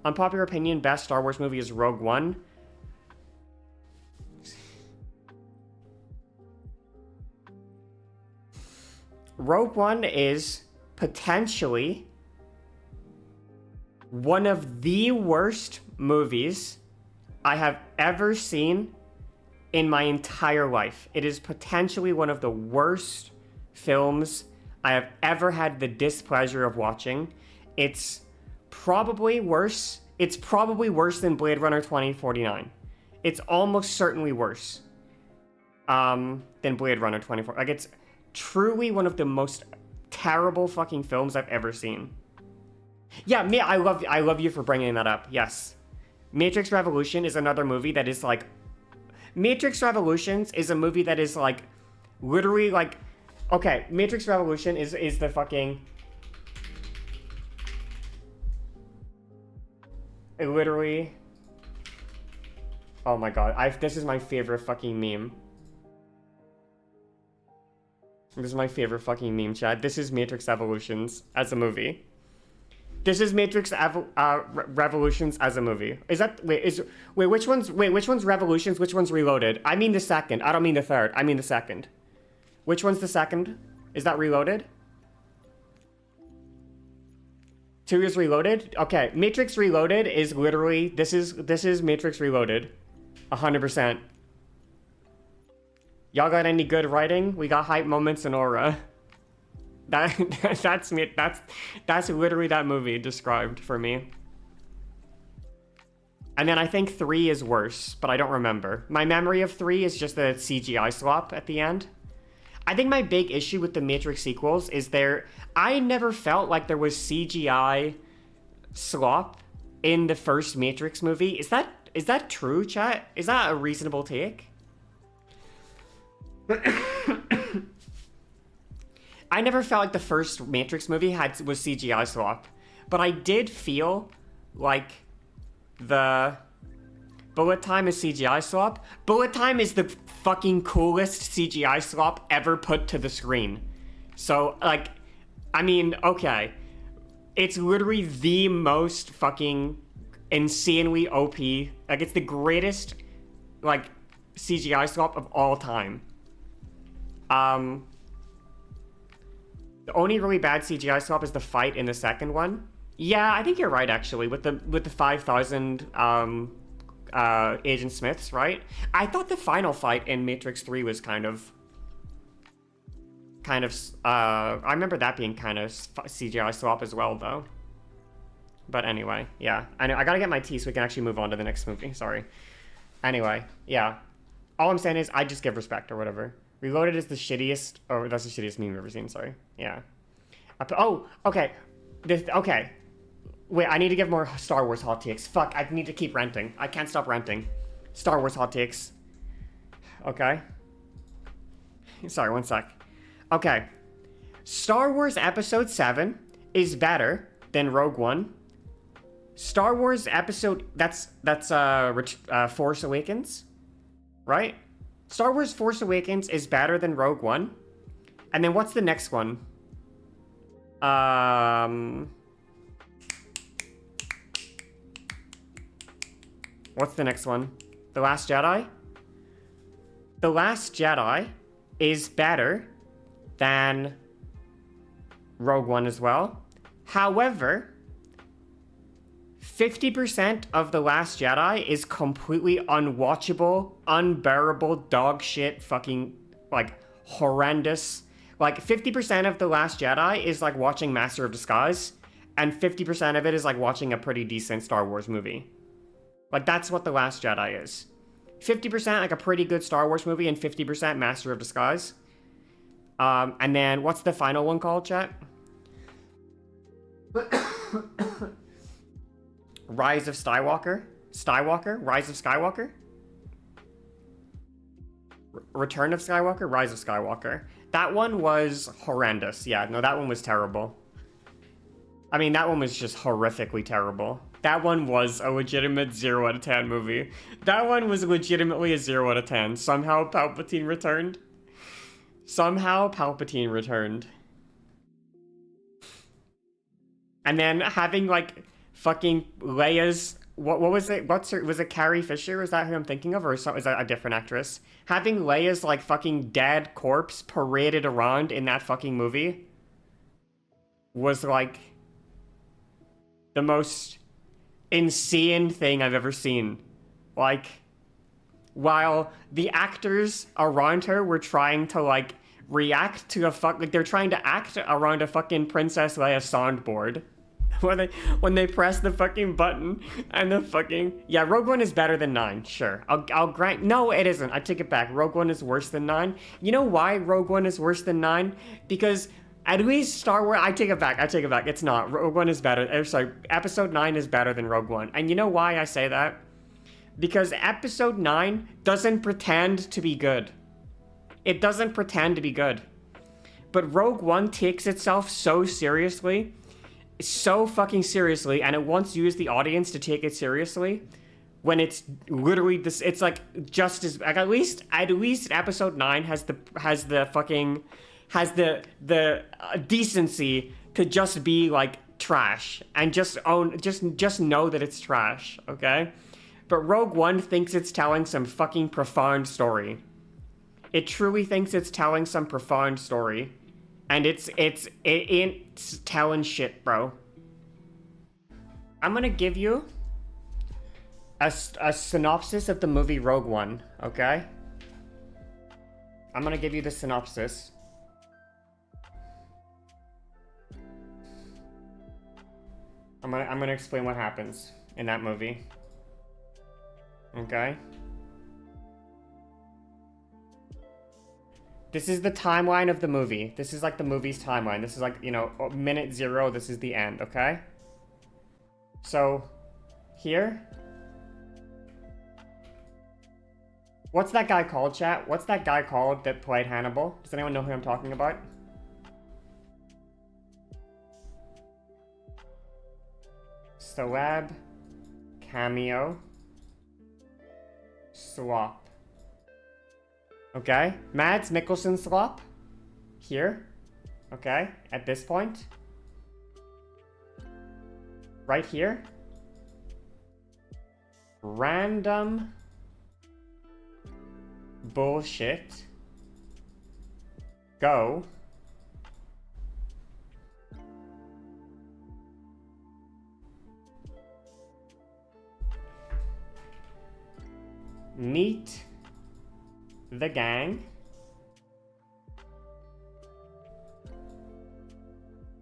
Unpopular opinion, best Star Wars movie is Rogue One. Rogue One is potentially one of the worst movies I have ever seen in my entire life. It is potentially one of the worst films I have ever had the displeasure of watching. It's probably worse. It's probably worse than Blade Runner 2049. It's almost certainly worse than Blade Runner 2049. Like, it's truly one of the most terrible fucking films I've ever seen. Yeah, I love you for bringing that up. Yes. Matrix Revolution is another movie that is like... Matrix Revolutions is a movie that is like... Literally like... Okay, Matrix Revolution is the fucking... It literally... Oh my god, this is my favorite fucking meme. This is my favorite fucking meme, chat. This is Matrix Evolutions as a movie. This is Matrix Revolutions as a movie. Is that which one's Revolutions? Which one's Reloaded? I mean the second. I don't mean the third. I mean the second. Which one's the second? Is that Reloaded? 2 is Reloaded? Okay, Matrix Reloaded is literally this is Matrix Reloaded. 100%. Y'all got any good writing? We got hype moments and aura. That's me. That's literally that movie described for me. And then I think 3 is worse, but I don't remember. My memory of 3 is just the CGI swap at the end. I think my big issue with the Matrix sequels is I never felt like there was CGI slop in the first Matrix movie. Is that true, chat? Is that a reasonable take? I never felt like the first Matrix movie was CGI swap, but I did feel like the bullet time is CGI swap. Bullet time is the fucking coolest CGI swap ever put to the screen. So, like, I mean, okay. It's literally the most fucking insanely OP. Like, it's the greatest, like, CGI swap of all time. The only really bad CGI swap is the fight in the second one. Yeah, I think you're right, actually, with the 5,000 Agent Smiths, right? I thought the final fight in Matrix 3 was kind of I remember that being kind of CGI swap as well, though. But anyway, yeah. I gotta get my tea so we can actually move on to the next movie. Sorry. Anyway, yeah. All I'm saying is I just give respect or whatever. Reloaded is the shittiest... Oh, that's the shittiest meme I've ever seen, sorry. Yeah. Oh, okay. Okay. Wait, I need to give more Star Wars hot takes. Fuck, I need to keep ranting. I can't stop ranting. Star Wars hot takes. Okay. Sorry, one sec. Okay. Star Wars Episode 7 is better than Rogue One. Star Wars Episode... That's Force Awakens. Right? Star Wars Force Awakens is better than Rogue One. And then what's the next one? What's the next one? The Last Jedi? The Last Jedi is better than Rogue One as well. However, 50% of The Last Jedi is completely unwatchable, unbearable, dog shit, fucking, like, horrendous. Like, 50% of The Last Jedi is like watching Master of Disguise, and 50% of it is like watching a pretty decent Star Wars movie. Like, that's what The Last Jedi is. 50% like a pretty good Star Wars movie, and 50% Master of Disguise. And then, what's the final one called, chat? Rise of Skywalker? Rise of Skywalker? Return of Skywalker? Rise of Skywalker. That one was horrendous. Yeah, no, that one was terrible. I mean, that one was just horrifically terrible. That one was a legitimate 0 out of 10 movie. That one was legitimately a 0 out of 10. Somehow Palpatine returned. Somehow Palpatine returned. And then having, like, fucking Leia's, what was it? Was it Carrie Fisher? Is that who I'm thinking of, or is that a different actress? Having Leia's like fucking dead corpse paraded around in that fucking movie was like the most insane thing I've ever seen. Like, while the actors around her were trying to like react to like they're trying to act around a fucking Princess Leia soundboard. When they press the fucking button and the fucking, yeah, Rogue One is better than 9, sure. I'll grant, no, it isn't. I take it back. Rogue One is worse than 9. You know why Rogue One is worse than 9? Because at least Star Wars, I take it back. It's not. Rogue One is better. Sorry, Episode 9 is better than Rogue One. And you know why I say that? Because Episode 9 doesn't pretend to be good. It doesn't pretend to be good. But Rogue One takes itself so seriously, so fucking seriously, and it wants you as the audience to take it seriously when it's literally this. It's like just as like at least Episode 9 has the decency to just be like trash and just know that it's trash, okay? But Rogue One thinks it's telling some fucking profound story. It truly thinks it's telling some profound story. And it ain't telling shit, bro. I'm gonna give you a synopsis of the movie Rogue One, okay? I'm gonna give you the synopsis. I'm gonna explain what happens in that movie. Okay? This is the timeline of the movie. This is like the movie's timeline. This is like, you know, minute 0, this is the end, okay? So, here. What's that guy called, chat? What's that guy called that played Hannibal? Does anyone know who I'm talking about? Celeb, cameo, swap. Okay, Mads Mikkelsen swap. Here. Okay, at this point. Right here. Random bullshit. Go. Meet the gang.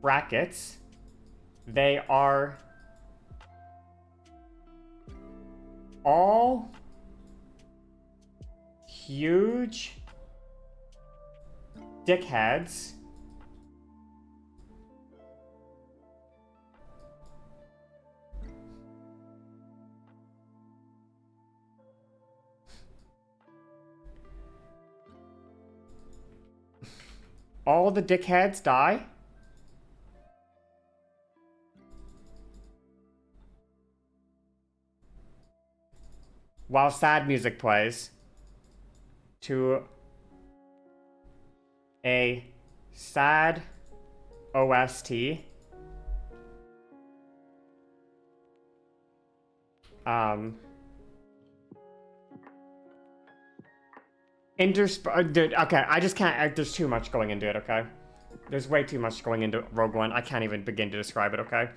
Brackets. They are all huge dickheads. All the dickheads die. While sad music plays to a sad OST. Dude, okay, I just can't, there's too much going into it, okay? There's way too much going into Rogue One. I can't even begin to describe it, okay?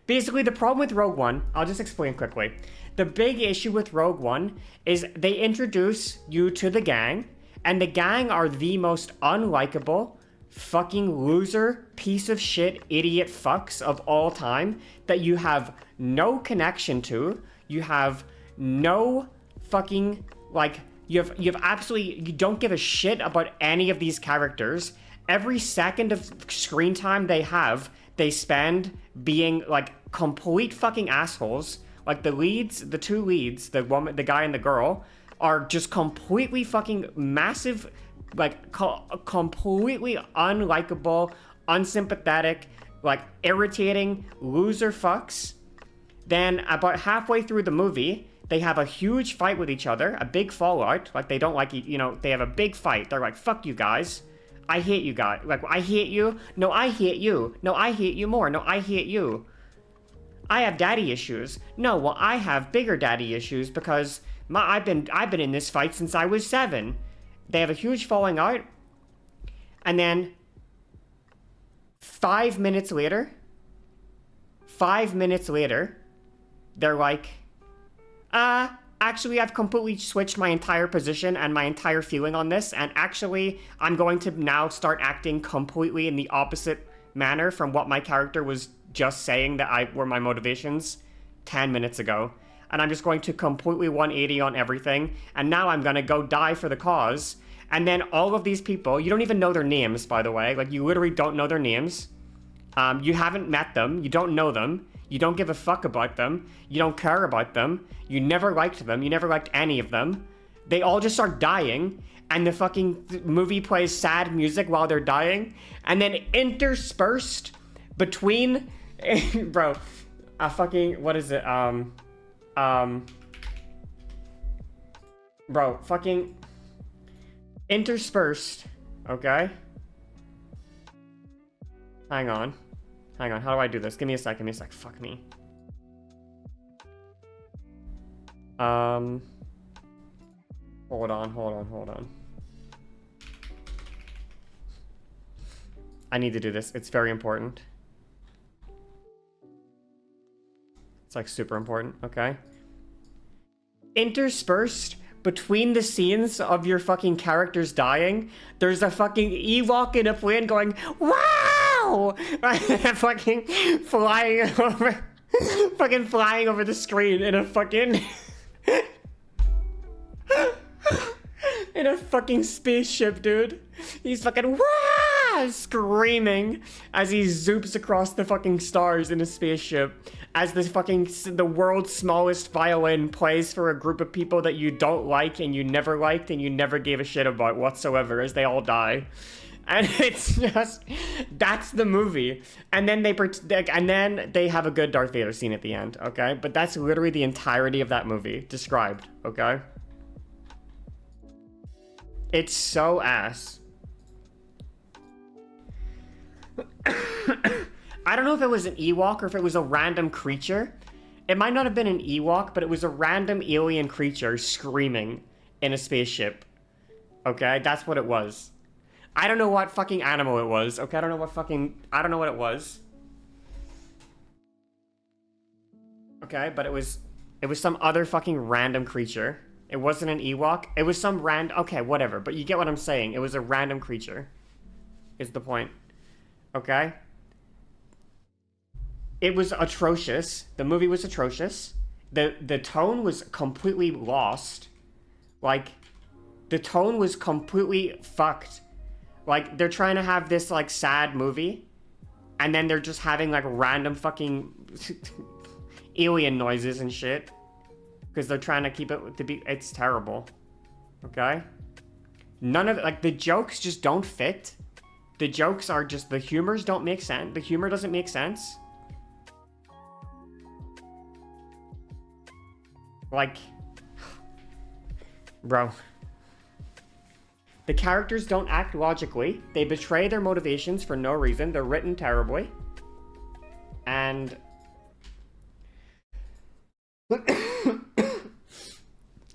Basically, the problem with Rogue One, I'll just explain quickly. The big issue with Rogue One is they introduce you to the gang, and the gang are the most unlikable, fucking loser, piece of shit, idiot fucks of all time that you have no connection to. You have no fucking, like, you don't give a shit about any of these characters. Every second of screen time they have, they spend being like complete fucking assholes. Like the two leads, the guy and the girl, are just completely fucking massive, like completely unlikable, unsympathetic, like irritating loser fucks. Then about halfway through the movie, they have a huge fight with each other, a big fallout. Like they don't like, you know, they have a big fight. They're like, fuck you guys. I hate you guys. Like, I hate you. No, I hate you. No, I hate you more. No, I hate you. I have daddy issues. No, well, I have bigger daddy issues because I've been in this fight since I was 7. They have a huge falling out, and then 5 minutes later, they're like, actually, I've completely switched my entire position and my entire feeling on this, and actually, I'm going to now start acting completely in the opposite manner from what my character was just saying that were my motivations 10 minutes ago. And I'm just going to completely 180 on everything, and now I'm gonna go die for the cause. And then all of these people, you don't even know their names, by the way. Like, you literally don't know their names. You haven't met them. You don't know them. You don't give a fuck about them. You don't care about them. You never liked them. You never liked any of them. They all just start dying, and the fucking movie plays sad music while they're dying, and then interspersed between, bro, what is it? Bro, fucking interspersed, okay? Hang on, how do I do this? Give me a sec, fuck me. Hold on. I need to do this, it's very important. It's like super important, okay? Interspersed between the scenes of your fucking characters dying, there's a fucking Ewok in a plane going, wow! Fucking flying over, the screen in a fucking, in a fucking spaceship, dude. He's fucking, wow! Screaming as he zoops across the fucking stars in a spaceship, as the world's smallest violin plays for a group of people that you don't like and you never liked and you never gave a shit about whatsoever, as they all die. And it's just, that's the movie. And then they have a good Darth Vader scene at the end, okay? But that's literally the entirety of that movie described, okay? It's so ass. I don't know if it was an Ewok or if it was a random creature. It might not have been an Ewok, but it was a random alien creature screaming in a spaceship. Okay, that's what it was. I don't know what fucking animal it was. Okay, I don't know what it was. Okay, but it was some other fucking random creature. It wasn't an Ewok. It was some okay, whatever. But you get what I'm saying. It was a random creature. Is the point. Okay? It was atrocious. The movie was atrocious. The tone was completely lost. Like, the tone was completely fucked. Like, they're trying to have this, like, sad movie, and then they're just having, like, random fucking alien noises and shit. Because they're trying to keep it to be... It's terrible. Okay? None of... Like, the jokes just don't fit. The jokes are just... The humors don't make sense. The humor doesn't make sense. Like... Bro. The characters don't act logically. They betray their motivations for no reason. They're written terribly. And...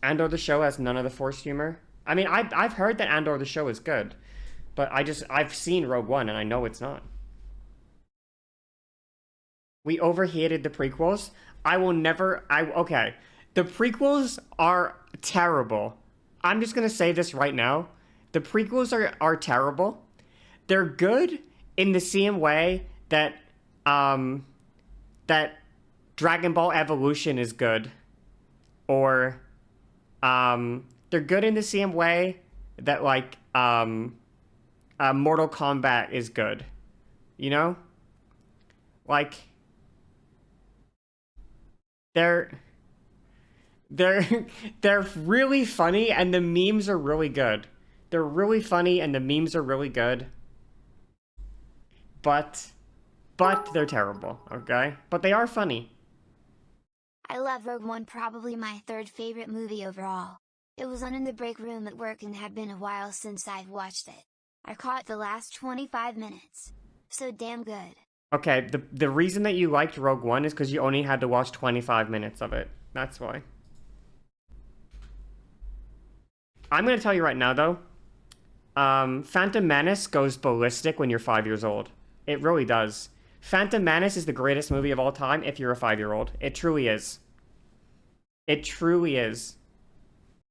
Andor the show has none of the forced humor. I mean, I've heard that Andor the show is good. But I've seen Rogue One and I know it's not. We overhated the prequels. Okay. The prequels are terrible. I'm just gonna say this right now. The prequels are terrible. They're good in the same way that that Dragon Ball Evolution is good. Or they're good in the same way that like Mortal Kombat is good. You know? Like they're really funny and the memes are really good. They're really funny and the memes are really good. But they're terrible, okay? But they are funny. I love Rogue One, probably my third favorite movie overall. It was on in the break room at work and had been a while since I've watched it. I caught the last 25 minutes. So damn good. Okay, the reason that you liked Rogue One is because you only had to watch 25 minutes of it. That's why. I'm gonna tell you right now, though. Phantom Menace goes ballistic when you're 5 years old. It really does. Phantom Menace is the greatest movie of all time if you're a 5-year-old. It truly is. It truly is.